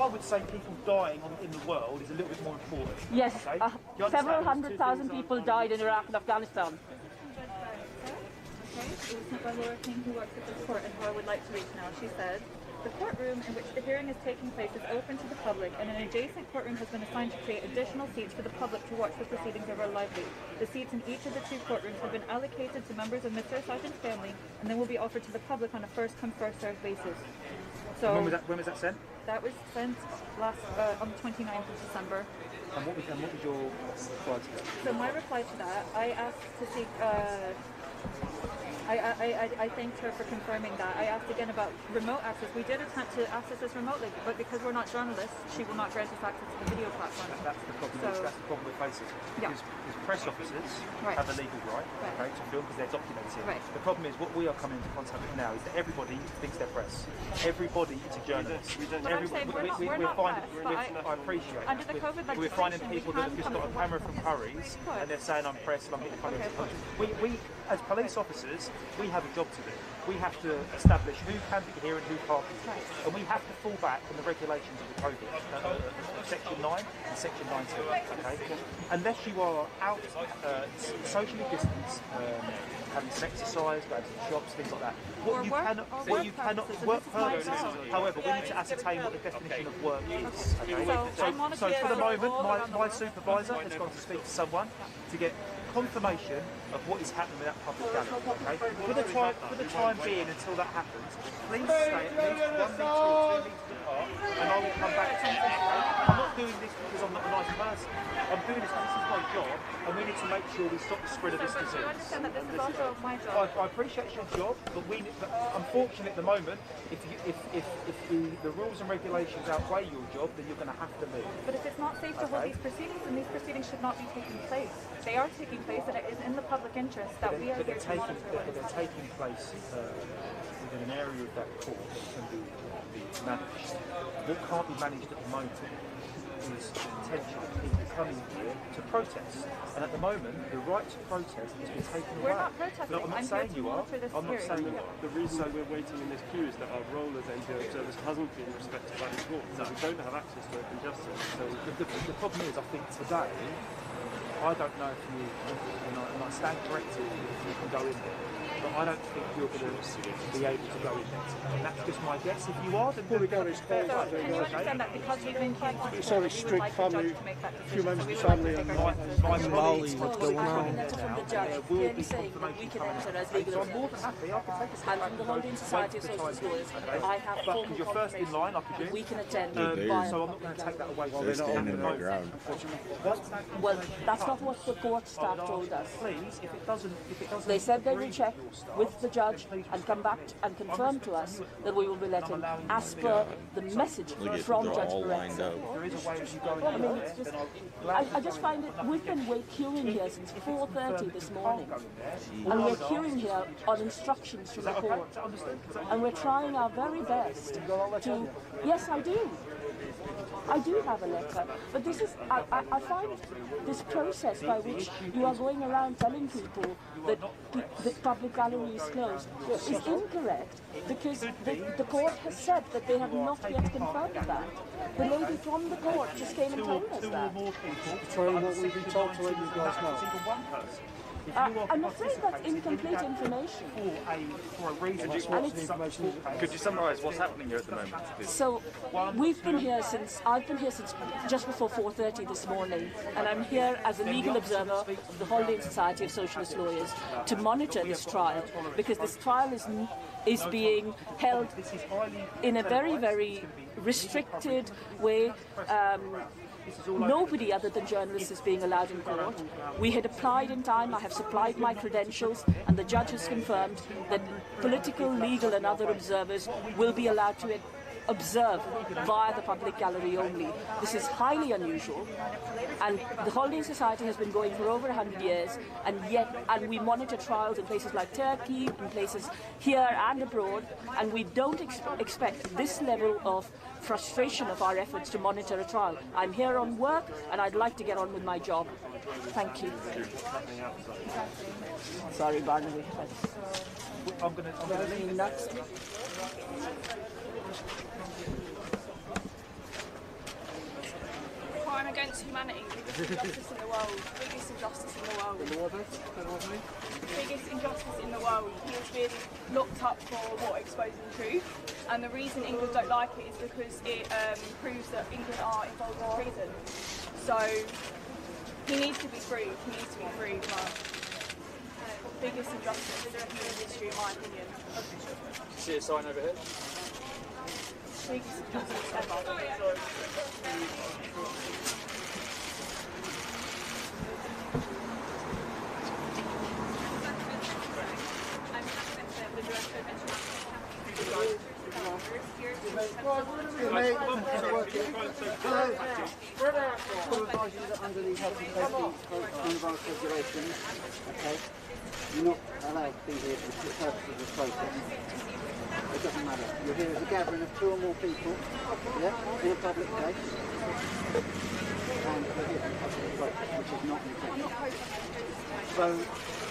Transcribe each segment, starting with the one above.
I would say people dying in the world is a little bit more important. Yes, okay? several 100,000 people died in Iraq and Afghanistan. Okay, it was sent by Laura King, who works at this court, and who I would like to reach now. She said, the courtroom in which the hearing is taking place is open to the public, and an adjacent courtroom has been assigned to create additional seats for the public to watch the proceedings over lively. The seats in each of the two courtrooms have been allocated to members of Mr. Assange's family, and then will be offered to the public on a first-come, first-served basis. So when was that sent? That was sent last on the 29th of December. And what was your reply to that? So my reply to that, I asked to seek. I thanked her for confirming that. I asked again about remote access. We did attempt to access this remotely, but because we're not journalists, she will not grant us access to the video platform. That's the problem. So, that's the problem we're facing. Yeah. Because press officers have a legal right, okay, to film because they're documenting. Right. The problem is what we are coming into contact with now is that everybody thinks they're press. Everybody is a journalist. I appreciate under the COVID legislation, we're finding people that have just got a camera from Curry's and they're saying I'm press and I'm getting photos. We as police officers, we have a job to do. We have to establish who can be here and who can't be here. And we have to fall back on the regulations of the COVID, Section 9 and Section 19, okay? Unless you are out socially distanced, having some exercise, going to the shops, things like that. What you cannot work purposes. However, we need to ascertain what the definition of work is. Okay? So for the moment, my supervisor has gone to speak to someone to get confirmation of what is happening with that public gallery. Okay? For the time being, until that happens, please stay at least 1 metre or 2 metres apart, and I will come back to you. I'm not doing this because I'm not a nice person. I'm doing this because this is my job, and we need to make sure we stop the spread of this disease. I understand that this is also my job. I appreciate your job, but unfortunately at the moment, if the rules and regulations outweigh your job, then you're going to have to leave. But if it's not safe to hold these proceedings, then these proceedings should not be taking place. They are taking place, and it is in the public interest that we are here to monitor what is happening. They're taking place within an area of that court that can be managed. What can't be managed at the moment is the potential of people coming here to protest. And at the moment, the right to protest has been taken away. We're not protesting. No, I'm not saying you are. I'm not saying you are. The reason we're waiting in this queue is that our role as AJ observers hasn't been respected by the court. So we don't have access to open justice. So the problem is, I think today, I don't know if you, and I stand corrected, if you can go in there. But I don't think you're going to be able to go in there. And that's just my guess. If you are, then so can you understand that because we've been here, so restrict family, few members of the family and my colleagues what's going on? From the judge, clearly saying that we can enter as legal observers. And from the Holding Society of Socialist Lawyers, I have formal you're first in line, I presume. we can attend So I'm via. not going to take that away. They're standing their ground. Well, that's not what the court staff told us. Please, if it doesn't, They said they will check with the judge and come back and confirm to us that we will be let in as per the message from Judge Perez. there is a way of you going I in mean, there, it's just, then I'll I just find it, we've been queuing here since 4:30 this morning, and we're queuing here on instructions from the court, and we're trying our very best to, yes I do have a letter, but this is, I find this process by which you are going around telling people that the public gallery is closed is incorrect, because the court has said that they have not yet confirmed that. The lady from the court just came and told us that. trying what we've been told to let you guys know. I'm afraid that's incomplete information. For a reason. Could you summarise what's happening here at the moment? So I've been here since just before 4:30 this morning, and I'm here as a legal observer of the Holding Society of Socialist Lawyers to monitor this trial, because this trial is being held in a very, very restricted way. Nobody other than journalists is being allowed in court. We had applied in time, I have supplied my credentials, and the judge has confirmed that political, legal and other observers will be allowed to observe via the public gallery only. This is highly unusual, and the Holding Society has been going for over 100 years, and we monitor trials in places like Turkey, in places here and abroad, and we don't expect this level of frustration of our efforts to monitor a trial. I'm here on work, and I'd like to get on with my job. Thank you. Sorry, Barnaby. I'm going to leave next. against humanity, biggest injustice in the world, biggest injustice in the world. Biggest injustice in the world. He has been locked up for what, exposing the truth. And the reason England don't like it is because it proves that England are involved in treason. So he needs to be freed. He needs to be freed. But biggest injustice in human history, in my opinion. See a sign over here? Biggest injustice ever. Under the health and safety coronavirus regulations, okay, you're not allowed to be here for the purposes of the process. It doesn't matter. You're here as a gathering of 2 or more people, yeah, in a public place, and we're here for the public process, which is not intentional. So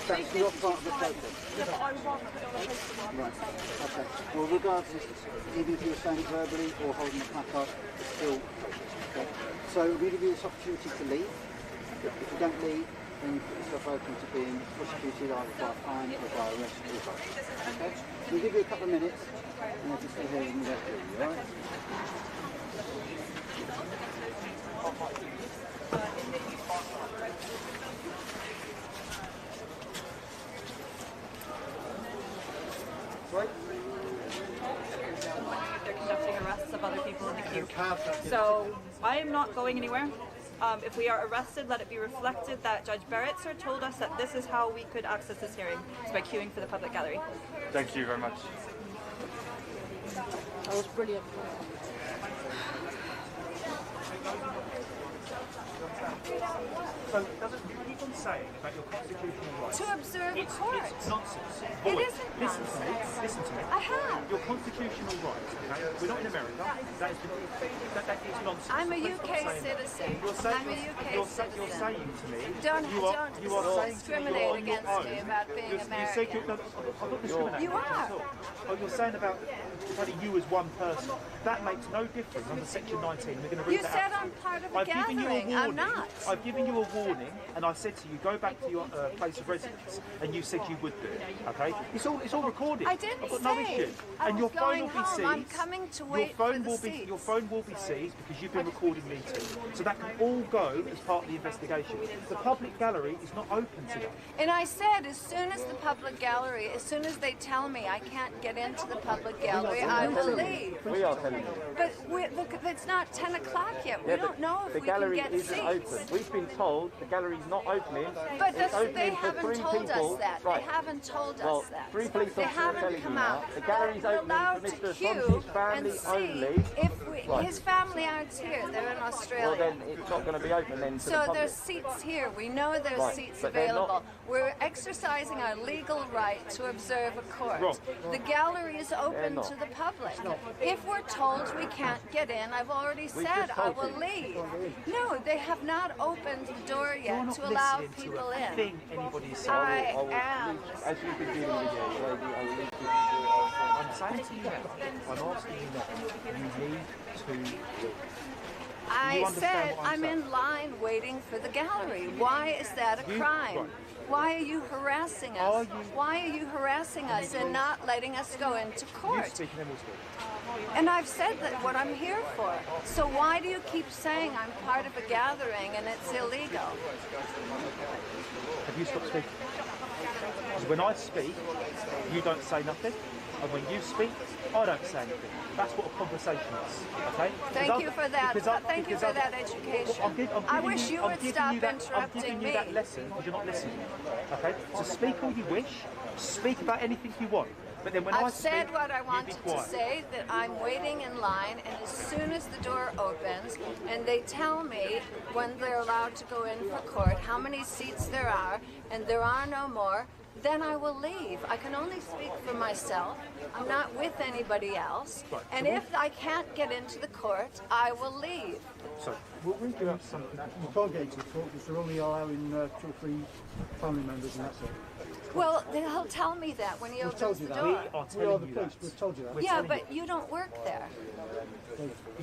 that's not part of the process. Right. Okay. Well, regardless, even if you're saying it verbally or holding a placard, it's still okay. So we give you this opportunity to leave. If you don't leave, then you put yourself open to being prosecuted either by a fine or by arrest or both. Okay? We'll give you a couple of minutes, and if you stay here, we can go through you, alright? They're conducting arrests of other people in the queue. So I am not going anywhere. If we are arrested, let it be reflected that Judge Beratting told us that this is how we could access this hearing, is by queuing for the public gallery. Thank you very much. That was brilliant. So doesn't you keep on saying about your constitutional rights? To observe a court. It's nonsense. It isn't Listen to me. nonsense. Listen to me. I have. Your constitutional rights. Okay? We're not in America. That is nonsense. I'm a Please stop UK saying that. citizen. You're saying, I'm a UK you're citizen. saying to me. Don't you are saying to me discriminate you're on your against me own. about being You said American. I'm not discriminating. You are. Oh, you're saying about you as one person. That makes no difference under Section 19. We're going to read You that said out. I'm part of a I've given you a gathering. I'm warning. not. I've given you a warning, and I said to you, go back to your place of residence, and you said you would do it. Okay? It's all recorded. I didn't I've got say no issue. I And was your phone going will be home. seized. I'm coming to wait your phone for the will be seats. your phone will be seized because you've been recording me too. So that can all go as part of the investigation. The public gallery is not open today. And I said, as soon as the public gallery, as soon as they tell me I can't get into the public gallery, I will leave. We are telling you. But look, it's not 10 o'clock yet. We Yeah, don't know if the we can gallery get isn't seats. open. We've been told the gallery's not opening. But It's they opening for haven't 3 told people. us that. Right. They haven't told Well, us that. 3 police They officers are haven't telling you come now. out. The gallery's We're opening allowed for to Mr. queue Swanson's family and see only. if Right. his family aren't here. They're in Australia. Well, then it's not going to be open then to the So public. there's seats here. We know there's Right, seats but they're not- available. We're exercising our legal right to observe a court. Wrong. The gallery is open not. to the public. If we're told we can't get in, I've already said just I told will you. leave. No, they have not opened the door You're yet not to allow listening people to a in. thing anybody is saying. I am. As you've been dealing with your lady, I will leave you to do it. I'm saying to you now, I'm asking you now, you need to leave. I understand said what I'm I'm saying? in line waiting for the gallery. Why is that a You- crime? right. Why are you harassing Are us? you- Why are you harassing us and not letting us go into You court? speak and then we'll speak. And I've said that what I'm here for. So why do you keep saying I'm part of a gathering and it's illegal? Have you stopped speaking? Because when I speak, you don't say nothing. And when you speak, I don't say anything. That's what a conversation is. Okay? Thank you for that. Thank you for that Well, education. I'm I giving wish you I'm would giving stop you that, I'm interrupting giving you me. that lesson because you're not listening. Okay? So speak all you wish. Speak about anything you want. But then when I I've speak, said what I you be wanted to quiet. say, that I'm waiting in line, and as soon as the door opens and they tell me when they're allowed to go in for court, how many seats there are, and there are no more, then I will leave. I can only speak for myself. I'm not with anybody else. Right. And if I can't get into the court, I will leave. So we'll read you something. You can't get into the court because they're only allowing 2 or 3 family members and that's it. Well, he'll tell me that when he We've opens told the you that. door. We are We are telling the you police, that. we've told you that. We're Yeah, telling but you don't work there.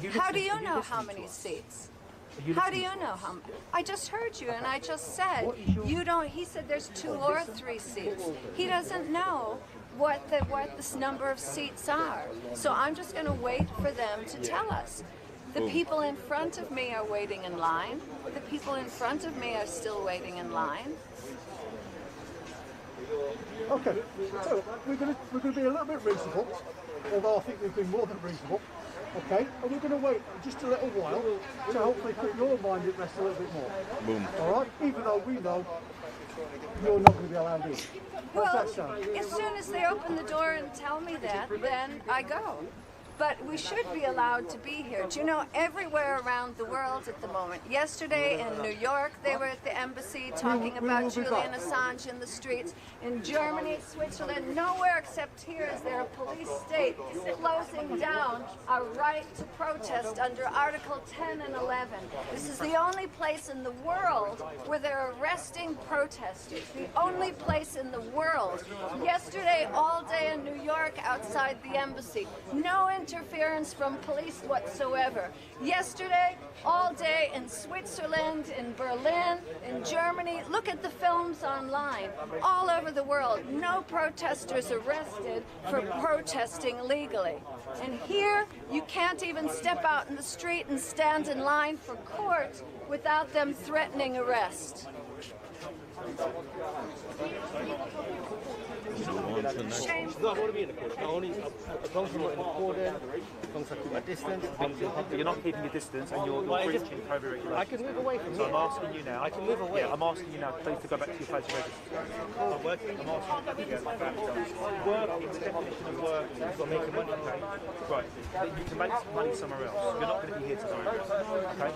You How listen- do you you know listen how to many us. seats? How do you know how much? I just heard you, and I just said you don't. He said there's 2 or 3 seats. He doesn't know what this number of seats are. So I'm just going to wait for them to tell us. The people in front of me are waiting in line. The people in front of me are still waiting in line. Okay, so we're going to be a little bit reasonable, although I think we've been more than reasonable. Okay, and we're going to wait just a little while to hopefully put your mind at rest a little bit more. Boom. All right, even though we know you're not going to be allowed in. Well, as soon as they open the door and tell me that, then I go. But we should be allowed to be here. Do you know, everywhere around the world at the moment. Yesterday in New York, they were at the embassy talking about Julian Assange in the streets. In Germany, Switzerland, nowhere except here is there a police state closing down our right to protest under Article 10 and 11. This is the only place in the world where they're arresting protesters. The only place in the world. Yesterday, all day in New York, outside the embassy. No interference from police whatsoever. Yesterday, all day in Switzerland, in Berlin, in Germany. Look at the films online. All over the world, no protesters arrested for protesting legally. And here, you can't even step out in the street and stand in line for court without them threatening arrest. Shame. No, I want to be in the corner. Only as long as I'm not in the corner, as long as I keep my distance. You're not keeping your distance, and you're breaching COVID regulations. I can move away from So here. I'm asking you now. I can move away. Yeah, I'm asking you now, please, to go back to your place of residence. I'm working. I'm asking you to go back. Working, the definition of work is you've got making money. Okay? Right. You can make some money somewhere else. You're not going to be here tomorrow. Okay?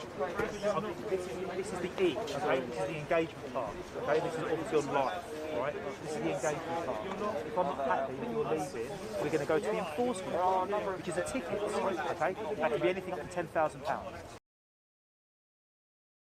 This is the E. Okay? This is the engagement part. Okay? This is obviously on live. Right? This is the engagement part. If I'm not happy that you're leaving, we're going to go to the enforcement, which is a ticket. Okay? That can be anything up to £10,000.